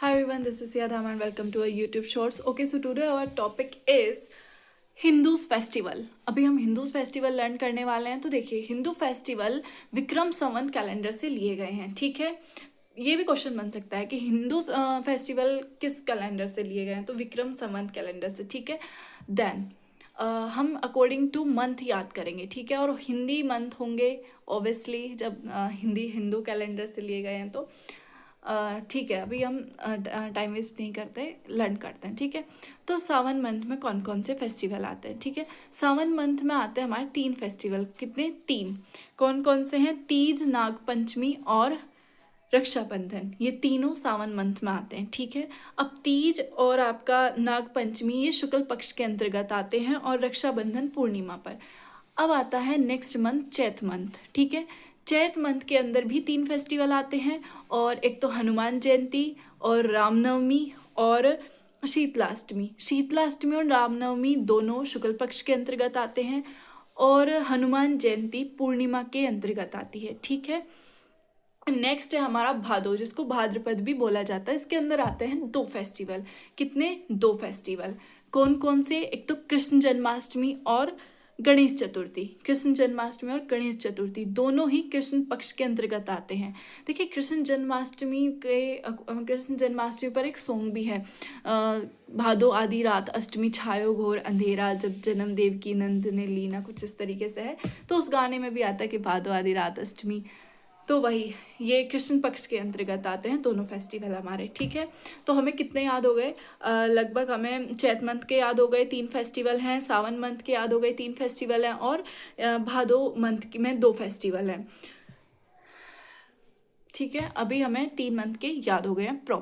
Hi everyone, this is Yadam and welcome to our YouTube Shorts. Okay, so today our topic is Hindus festival. अभी हम Hindus festival learn करने वाले हैं। तो देखिए, Hindu festival Vikram Samvat calendar से लिए गए हैं। ठीक है, ये भी क्वेश्चन बन सकता है कि हिंदू फेस्टिवल किस कैलेंडर से लिए गए हैं, तो विक्रम संवत कैलेंडर से। ठीक है, देन हम अकॉर्डिंग टू मंथ याद करेंगे। ठीक है, और हिंदी मंथ होंगे ऑब्वियसली, जब हिंदी हिंदू कैलेंडर से लिए गए हैं तो ठीक है। अभी हम टाइम वेस्ट नहीं करते, लर्न करते हैं। ठीक है, तो सावन मंथ में कौन कौन से फेस्टिवल आते हैं। ठीक है, सावन मंथ में आते हैं हमारे 3 फेस्टिवल। कितने? 3। कौन कौन से हैं? तीज, नाग पंचमी और रक्षाबंधन। ये तीनों सावन मंथ में आते हैं। ठीक है, अब तीज और आपका नाग पंचमी ये शुक्ल पक्ष के अंतर्गत आते हैं और रक्षाबंधन पूर्णिमा पर। अब आता है नेक्स्ट मंथ, चैत मंथ। ठीक है, चैत मंथ के अंदर भी 3 फेस्टिवल आते हैं, और एक तो हनुमान जयंती और रामनवमी और शीतलाष्टमी। शीतलाष्टमी और रामनवमी दोनों शुक्ल पक्ष के अंतर्गत आते हैं, और हनुमान जयंती पूर्णिमा के अंतर्गत आती है। ठीक है, नेक्स्ट है हमारा भादो, जिसको भाद्रपद भी बोला जाता है। इसके अंदर आते हैं 2 फेस्टिवल। कितने? 2 फेस्टिवल। कौन कौन से? एक तो कृष्ण जन्माष्टमी और गणेश चतुर्थी। कृष्ण जन्माष्टमी और गणेश चतुर्थी दोनों ही कृष्ण पक्ष के अंतर्गत आते हैं। देखिए, कृष्ण जन्माष्टमी पर एक सॉन्ग भी है, भादो आदि रात अष्टमी छायो घोर अंधेरा, जब जन्म देव की नंद ने लीना, कुछ इस तरीके से है। तो उस गाने में भी आता है कि भादो आदि रात अष्टमी, तो वही ये कृष्ण पक्ष के अंतर्गत आते हैं दोनों फेस्टिवल हमारे। ठीक है, तो हमें कितने याद हो गए? लगभग हमें चैत मंथ के याद हो गए, 3 फेस्टिवल हैं। सावन मंथ के याद हो गए, 3 फेस्टिवल हैं। और भादो मंथ में 2 फेस्टिवल हैं। ठीक है, अभी हमें 3 मंथ के याद हो गए हैं प्रॉपर।